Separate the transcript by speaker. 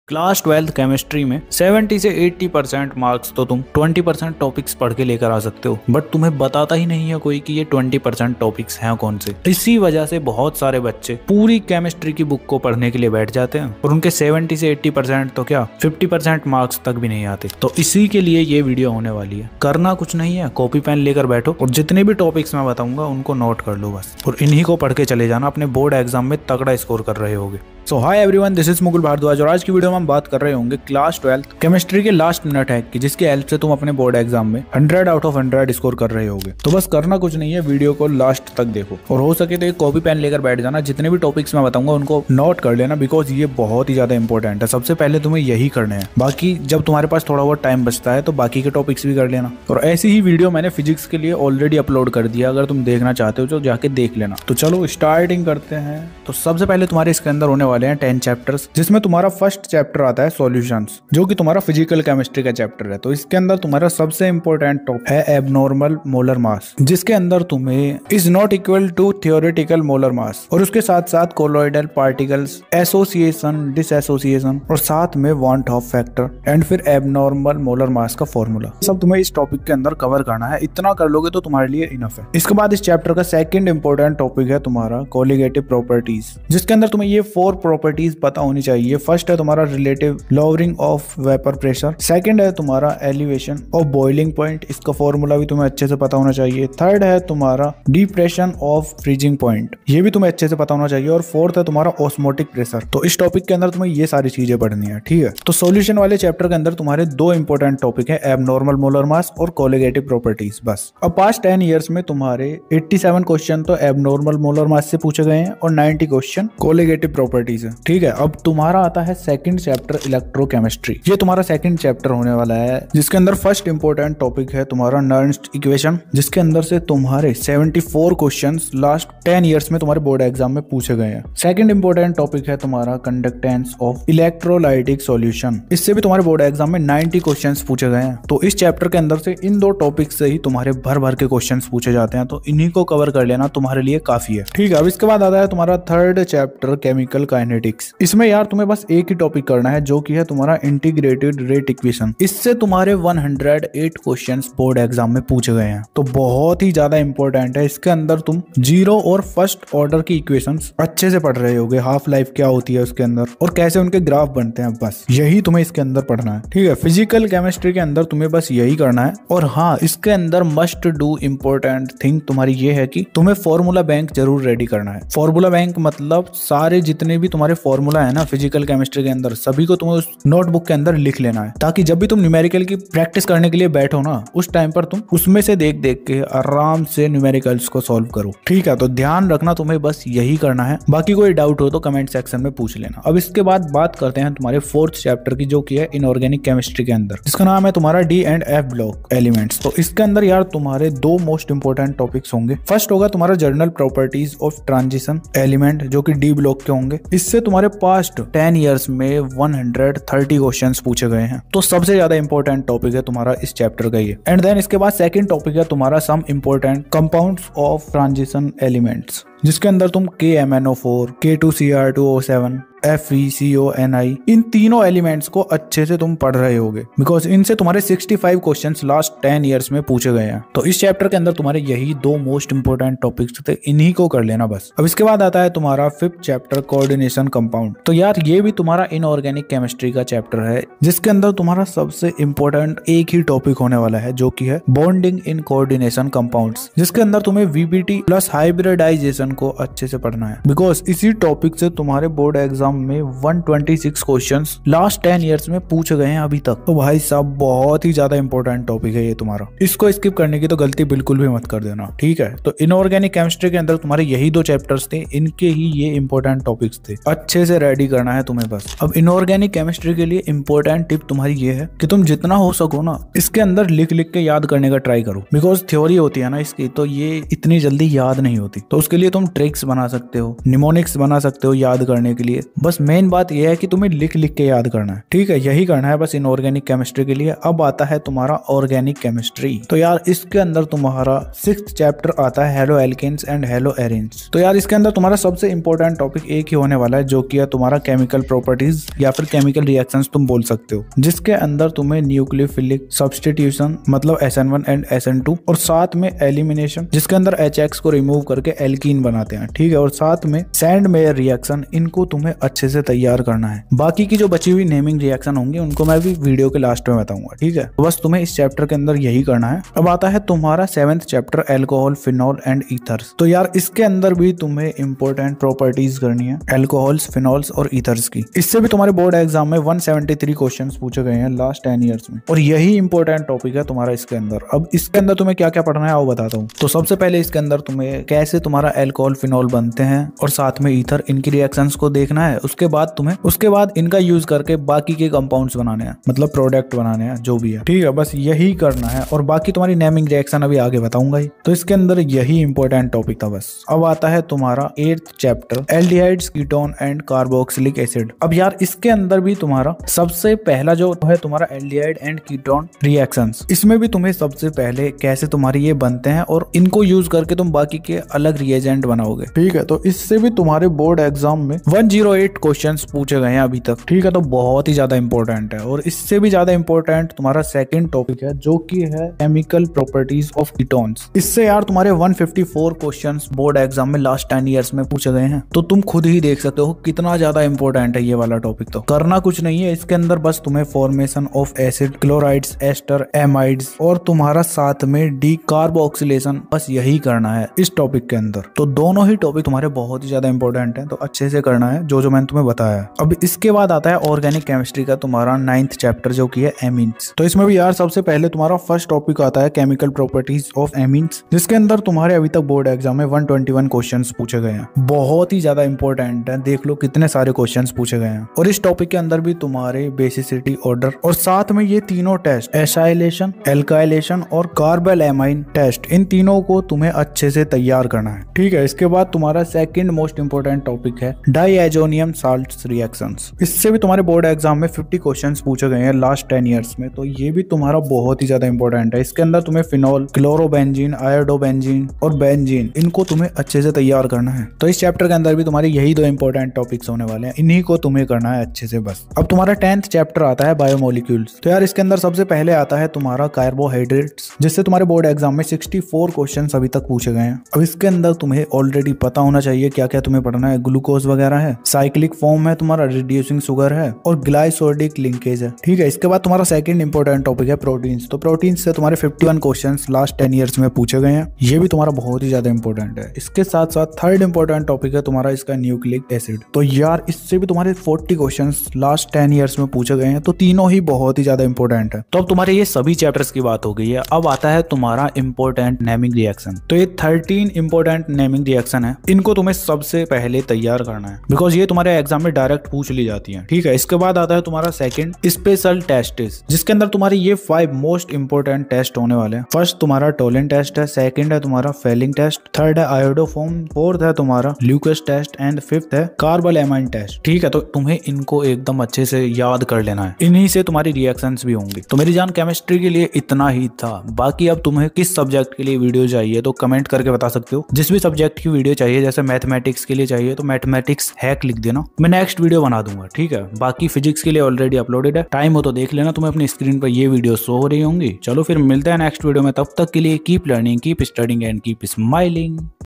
Speaker 1: Class 12th chemistry में 70 से 80% marks तो तुम 20% टॉपिक्स पढ़ के लेकर आ सकते हो, बट तुम्हें बताता ही नहीं है कोई कि ये 20% टॉपिक्स हैं कौन से। इसी वजह से बहुत सारे बच्चे पूरी केमिस्ट्री की बुक को पढ़ने के लिए बैठ जाते हैं और उनके 70 से 80% तो क्या 50% मार्क्स तक भी नहीं आते। तो इसी के लिए ये वीडियो होने वाली है। करना कुछ नहीं है, कॉपी पेन लेकर बैठो और जितने भी टॉपिक्स मैं बताऊंगा उनको नोट कर लो बस, और इन्हीं को पढ़ के चले जाना। अपने बोर्ड एग्जाम में तगड़ा स्कोर कर रहे होगे। So hi everyone, this is Mukul Bhardwaj और आज की वीडियो में हम बात कर रहे होंगे क्लास 12th केमिस्ट्री के लास्ट मिनट हैक की, जिसकी हेल्प से तुम अपने बोर्ड एग्जाम में 100 आउट ऑफ 100 स्कोर कर रहे होगे। तो बस करना कुछ नहीं है, वीडियो को लास्ट तक देखो और हो सके तो एक कॉपी पेन लेकर बैठ जाना। जितने भी टॉपिक्स मैं बताऊंगा उनको नोट कर लेना, बिकॉज ये बहुत ही ज्यादा इंपॉर्टेंट है। सबसे पहले तुम्हें यही करने हैं, बाकी जब तुम्हारे पास थोड़ा बहुत टाइम बचता है तो बाकी के टॉपिक्स भी कर लेना। और ऐसी ही वीडियो मैंने फिजिक्स के लिए ऑलरेडी अपलोड कर दिया, अगर तुम देखना चाहते हो तो जाके देख लेना। तो चलो स्टार्टिंग करते हैं। तो सबसे पहले तुम्हारे इसके अंदर होने वाले हैं 10 चैप्टर, जिसमें तुम्हारा फर्स्ट चैप्टर आता है सॉल्यूशंस, जो कि तुम्हारा फिजिकल केमिस्ट्री का चैप्टर है। तो इसके अंदर तुम्हारा सबसे इंपॉर्टेंट टॉपिक है एबनॉर्मल मोलर मास, जिसके अंदर तुम्हें is not equal to theoretical molar mass, और उसके साथ साथ कोलॉइडल पार्टिकल्स, एसोसिएशन, डिसएसोसिएशन, और साथ में वॉन हॉफ फैक्टर एंड फिर एबनॉर्मल मोलर मास का फॉर्मूला। सब तुम्हें इस टॉपिक के अंदर कवर करना है। इतना कर लोगे तो तुम्हारे लिए इनफ है। इसके बाद इस चैप्टर का सेकंड इंपॉर्टेंट टॉपिक है तुम्हारा कोलिगेटिव प्रॉपर्टीज, जिसके अंदर तुम्हें ये 4 प्रॉपर्टीज पता होनी चाहिए। फर्स्ट है तुम्हारा relative lowering of vapour pressure, second है तुम्हारा एलिवेशन ऑफ बॉइलिंग पॉइंट, इसका फॉर्मूला भी तुम्हें अच्छे से पता होना चाहिए। थर्ड है तुम्हारा डिप्रेशन ऑफ फ्रीजिंग पॉइंट, ये भी तुम्हें अच्छे से पता होना चाहिए। और फोर्थ है तुम्हारा ऑस्मोटिक प्रेशर। तो इस टॉपिक के अंदर तुम्हें ये सारी चीजें पढ़नी है, ठीक है। तो सॉल्यूशन वाले चैप्टर के अंदर तुम्हारे 2 इंपॉर्टेंट टॉपिक है, एबनॉर्मल मोलर मास और कोलिगेटिव प्रॉपर्टीज। बस अब पास्ट 10 ईयर्स में तुम्हारे 87 क्वेश्चन तो एबनॉर्मल मोलर मास से पूछे गए हैं और 90 क्वेश्चन कोलिगेटिव प्रॉपर्टीज है, ठीक है। अब तुम्हारा आता है सेकंड चैप्टर इलेक्ट्रोकेमिस्ट्री। ये तुम्हारा सेकंड चैप्टर होने वाला है, जिसके अंदर फर्स्ट इंपॉर्टेंट टॉपिक है तुम्हारा नर्न्स्ट इक्वेशन, जिसके अंदर से तुम्हारे 74 क्वेश्चंस लास्ट 10 इयर्स में तुम्हारे बोर्ड एग्जाम में पूछे गए हैं। सेकंड इंपॉर्टेंट टॉपिक है तुम्हारा कंडक्टेंस ऑफ इलेक्ट्रोलाइटिक सॉल्यूशन, इससे भी तुम्हारे बोर्ड एग्जाम में 90 क्वेश्चंस पूछे गए हैं। तो इस चैप्टर के अंदर से इन 2 टॉपिक से ही तुम्हारे भर भर के क्वेश्चंस पूछे जाते हैं, तो इन्हीं को कवर कर लेना तुम्हारे लिए काफी है, ठीक है। अब इसके बाद आता है तुम्हारा थर्ड चैप्टर केमिकल काइनेटिक्स। इसमें यार तुम्हें बस एक ही टॉपिक करना है, जो कि है तुम्हारा इंटीग्रेटेड रेट इक्वेशन। इससे तुम्हारे 108 क्वेश्चंस बोर्ड एग्जाम में पूछे गए हैं, तो बहुत ही ज्यादा इंपॉर्टेंट है। इसके अंदर तुम जीरो और फर्स्ट ऑर्डर की इक्वेशंस अच्छे से पढ़ रहे होगे, हाफ लाइफ क्या होती है उसके अंदर और कैसे उनके ग्राफ बनते हैं, बस यही तुम्हें इसके अंदर पढ़ना है, ठीक है। फिजिकल केमिस्ट्री के अंदर तुम्हें बस यही करना है। और हाँ, इसके अंदर मस्ट डू इंपॉर्टेंट थिंग तुम्हारी ये है कि तुम्हें फॉर्मूला बैंक जरूर रेडी करना है। फॉर्मूला बैंक मतलब सारे जितने भी तुम्हारे फॉर्मूला है ना फिजिकल केमिस्ट्री के अंदर, सभी को तुम्हें उस नोटबुक के अंदर लिख लेना है, ताकि जब भी तुम न्यूमेरिकल की प्रैक्टिस करने के लिए बैठो ना, उस टाइम पर तुम उसमें से देख देख के आराम से न्यूमेरिकल्स को सॉल्व करो, ठीक है। तो ध्यान रखना, तुम्हें बस यही करना है। बाकी कोई डाउट हो तो कमेंट सेक्शन में पूछ लेना। अब इसके बाद बात करते हैं तुम्हारे फोर्थ चैप्टर की, जो कि है इनऑर्गेनिक केमिस्ट्री के अंदर, जिसका नाम है तुम्हारा D and F block elements. तो इसके अंदर यार तुम्हारे 2 मोस्ट इंपॉर्टेंट टॉपिक्स होंगे। फर्स्ट होगा तुम्हारा journal properties of transition element, जो कि डी ब्लॉक के होंगे। इससे तुम्हारे पास्ट 10 ईयर्स में 130 क्वेश्चंस पूछे गए हैं, तो सबसे ज्यादा इंपॉर्टेंट टॉपिक है तुम्हारा इस चैप्टर का ये। एंड देन इसके बाद सेकंड टॉपिक है तुम्हारा some important compounds of transition elements, जिसके अंदर तुम KMnO4, K2Cr2O7, FeCONi, इन तीनों एलिमेंट्स को अच्छे से तुम पढ़ रहे होगे, बिकॉज इनसे तुम्हारे 65 क्वेश्चंस लास्ट 10 इयर्स में पूछे गए हैं। तो इस चैप्टर के अंदर तुम्हारे यही 2 मोस्ट इंपॉर्टेंट टॉपिक्स थे, इन्हीं को कर लेना बस। अब इसके बाद आता है तुम्हारा 5th चैप्टर कोऑर्डिनेशन कंपाउंड। तो यार ये भी तुम्हारा इनऑर्गेनिक केमिस्ट्री का चैप्टर है, जिसके अंदर तुम्हारा सबसे इंपॉर्टेंट एक ही टॉपिक होने वाला है, जो कि है बॉन्डिंग इन कोऑर्डिनेशन कंपाउंड्स, जिसके अंदर तुम्हें VBT प्लस हाइब्रिडाइजेशन को अच्छे से पढ़ना है, बिकॉज इसी टॉपिक से तुम्हारे बोर्ड एग्जाम में 126 क्वेश्चंस लास्ट 10 इयर्स में पूछे गए हैं अभी तक। तो भाई साहब बहुत ही ज्यादा इंपॉर्टेंट टॉपिक है ये तुम्हारा, इसको स्किप करने की तो गलती बिल्कुल भी मत कर देना, ठीक है। तो इनऑर्गेनिक केमिस्ट्री के अंदर तुम्हारे यही 2 चैप्टर्स थे, इनके ही ये इंपॉर्टेंट टॉपिक्स थे, अच्छे से रेडी करना है तुम्हें बस। अब इनऑर्गेनिक केमिस्ट्री के लिए इंपॉर्टेंट टिप तुम्हारी ये है कि तुम जितना हो सको ना इसके अंदर लिख लिख के याद करने का ट्राई करो, बिकॉज थ्योरी होती है ना इसकी, तो ये इतनी जल्दी याद नहीं होती। तो उसके लिए तुम ट्रिक्स बना सकते हो, निमोनिक्स बना सकते हो याद करने के लिए, बस मेन बात यह है कि तुम्हें लिख लिख के याद करना है, ठीक है, यही करना है बस इनऑर्गेनिक केमिस्ट्री के लिए। अब आता है तुम्हारा ऑर्गेनिक केमिस्ट्री। तो यार इसके अंदर तुम्हारा 6th चैप्टर आता है haloalkanes and haloarenes. तो यार इसके अंदर तुम्हारा सबसे इंपॉर्टेंट टॉपिक एक ही होने वाला है, जो कि है तुम्हारा केमिकल प्रॉपर्टीज या फिर केमिकल रिएक्शंस तुम बोल सकते हो, जिसके अंदर तुम्हें न्यूक्लियोफिलिक सब्स्टिट्यूशन मतलब SN1 एंड SN2 और साथ में एलिमिनेशन जिसके अंदर HX को रिमूव करके एल्कीन बनाते हैं, ठीक है, और साथ में सैंड मेयर रिएक्शन, इनको तुम्हें अच्छे से तैयार करना है। बाकी की जो बची हुई नेमिंग रिएक्शन होंगी उनको मैं भी वीडियो के लास्ट में बताऊंगा, ठीक है। तो बस तुम्हें इस चैप्टर के अंदर यही करना है। अब आता है तुम्हारा 7th chapter alcohol, phenol and ethers. तो यार इसके अंदर भी तुम्हें इंपॉर्टेंट प्रॉपर्टीज करनी है एल्कोहल्स, फिनॉल्स और ईथर्स की। इससे भी तुम्हारे बोर्ड एग्जाम में 173 क्वेश्चंस पूछे गए हैं लास्ट 10 ईयर्स में, और यही इंपॉर्टेंट टॉपिक है तुम्हारा इसके अंदर। अब इसके अंदर तुम्हें क्या क्या पढ़ना है आओ बताता हूँ। तो सबसे पहले इसके अंदर तुम्हें कैसे तुम्हारा एल्कोहल, फिनॉल बनते हैं और साथ में ईथर, इनकी रिएक्शंस को देखना है। उसके बाद इनका यूज करके बाकी के कंपाउंड्स बनाने हैं, मतलब प्रोडक्ट बनाने हैं, जो भी है, ठीक है, बस यही करना है। और बाकी तुम्हारी नेमिंग रिएक्शन अभी आगे बताऊंगा ही। तो इसके अंदर यही इंपॉर्टेंट टॉपिक था बस। अब आता है तुम्हारा 8th chapter aldehydes, ketone and carboxylic acid. अब यार इसके अंदर भी तुम्हारा सबसे पहला जो है तुम्हारा एल्डिहाइड एंड कीटोन रिएक्शंस, इसमें भी तुम्हें सबसे पहले कैसे तुम्हारे ये बनते हैं और इनको यूज करके तुम बाकी के अलग रिएजेंट बनाओगे, ठीक है। तो इससे भी तुम्हारे बोर्ड एग्जाम में 108 क्वेश्चंस पूछे गए हैं अभी तक, ठीक है। तो बहुत ही ज्यादा इंपॉर्टेंट है। और इससे भी ज्यादा इंपॉर्टेंट तुम्हारा सेकंड टॉपिक है, जो कि है केमिकल प्रॉपर्टीज ऑफ कीटोन्स। इससे यार तुम्हारे 154 क्वेश्चंस बोर्ड एग्जाम में लास्ट 10 ईयर्स में पूछे गए हैं। तो तुम खुद ही देख सकते हो कितना ज्यादा इंपॉर्टेंट है ये वाला टॉपिक। तो करना कुछ नहीं है इसके अंदर, बस तुम्हें formation of acid, chlorides, esters, amides और तुम्हारा साथ में डी कार्बोक्सिलेशन, बस यही करना है इस टॉपिक के अंदर। तो दोनों ही टॉपिक तुम्हारे बहुत ही ज्यादा इंपॉर्टेंट है, तो अच्छे से करना है जो मैंने तुम्हें बताया। अब इसके बाद आता है ऑर्गेनिक केमिस्ट्री का तुम्हारा 9th चैप्टर, जो कि है एमीन्स। तो इसमें भी यार सबसे पहले तुम्हारा फर्स्ट टॉपिक आता है केमिकल प्रॉपर्टीज ऑफ एमीन्स, जिसके अंदर तुम्हारे अभी तक बोर्ड एग्जाम में 121 क्वेश्चंस पूछे गए हैं। बहुत ही ज्यादा इंपॉर्टेंट है, देख लो कितने सारे क्वेश्चंस पूछे गए हैं। और इस टॉपिक के अंदर भी तुम्हारे बेसिसिटी, ऑर्डर और साथ में ये तीनों टेस्ट, एसाइलेशन, एल्काइलेशन और कार्बल एमाइन टेस्ट, इन तीनों को तुम्हें अच्छे से तैयार करना है, ठीक है। इसके बाद तुम्हारा सेकंड मोस्ट इंपॉर्टेंट टॉपिक है डाईएजोनियम साल्ट्स रिएक्शंस। इससे भी तुम्हारे बोर्ड एग्जाम में 50 क्वेश्चंस पूछे गए हैं लास्ट 10 ईयर्स में। तो ये भी तुम्हारा बहुत ही ज्यादा इंपॉर्टेंट है। इसके अंदर तुम्हें फिनॉल, क्लोरोबेंजीन, आयोडोबेंजीन और बेंजीन, इनको तुम्हें अच्छे से तैयार करना है। तो इस चैप्टर के अंदर भी तुम्हारे यही दो इंपॉर्टेंट टॉपिक्स होने वाले हैं, इन्हीं को तुम्हें करना है अच्छे से बस। अब तुम्हारा 10th चैप्टर आता है बायोमोलिक्यूल्स। तो यार इसके अंदर सबसे पहले आता है तुम्हारा कार्बोहाइड्रेट्स, जिससे तुम्हारे बोर्ड एग्जाम में 64 क्वेश्चंस अभी तक पूछे गए हैं। अब इसके अंदर तुम्हें ऑलरेडी पता होना चाहिए क्या क्या तुम्हें पढ़ना है। ग्लूकोज वगैरह है, साइक्लिक फॉर्म है, तुम्हारा रिड्यूसिंग शुगर है और ग्लाइसोडिक लिंकेज है, ठीक है। इसके बाद तुम्हारा सेकंड इंपॉर्टेंट टॉपिक है प्रोटीन्स। तो प्रोटीन्स से तुम्हारे 51 क्वेश्चंस लास्ट 10 ईयर्स में पूछे गए हैं। ये भी तुम्हारा बहुत ही ज्यादा इंपॉर्टेंट है। इसके साथ साथ थर्ड इंपॉर्टेंट टॉपिक है तुम्हारा इसका न्यूक्लिक एसिड। तो यार इससे भी तुम्हारे 40 क्वेश्चंस लास्ट 10 ईयर्स में पूछे गए हैं। तो तीनों ही बहुत ही ज्यादा इंपॉर्टेंट है। तो अब तुम्हारे ये सभी चैप्टर्स की बात हो गई है। अब आता है तुम्हारा इंपॉर्टेंट नेमिंग रिएक्शन। तो ये 13 इंपॉर्टेंट नेमिंग रिएक्शन है, इनको तुम्हें सबसे पहले तैयार करना है, बिकॉज ये तुम्हारे एग्जाम में डायरेक्ट पूछ ली जाती है, ठीक है। इसके बाद आता है तुम्हारा सेकंड स्पेशल टेस्ट, जिसके अंदर तुम्हारे ये 5 मोस्ट इंपॉर्टेंट टेस्ट होने वाले हैं। फर्स्ट तुम्हारा टोलिन टेस्ट है, सेकंड है तुम्हारा फेलिंग टेस्ट, थर्ड है आयोडोफॉर्म, फोर्थ है तुम्हारा ल्यूकस टेस्ट एंड फिफ्थ है कार्बल एमाइन टेस्ट, ठीक है। तो तुम्हें इनको एकदम अच्छे से याद कर लेना है, इन्हीं से तुम्हारी रिएक्शंस भी होंगी। तो मेरी जान केमिस्ट्री के लिए इतना ही था। बाकी अब तुम्हें किस सब्जेक्ट के लिए वीडियो चाहिए तो कमेंट करके बता सकते हो। जिस भी सब्जेक्ट की वीडियो चाहिए, जैसे मैथमेटिक्स के लिए चाहिए तो मैथमेटिक्स हैक लिख देना, मैं नेक्स्ट वीडियो बना दूंगा, ठीक है। बाकी फिजिक्स के लिए ऑलरेडी अपलोडेड है, टाइम हो तो देख लेना, तुम्हें अपनी स्क्रीन पर ये वीडियो शो हो रही होंगी। चलो फिर मिलते हैं नेक्स्ट वीडियो में, तब तक के लिए keep learning, keep studying and keep smiling.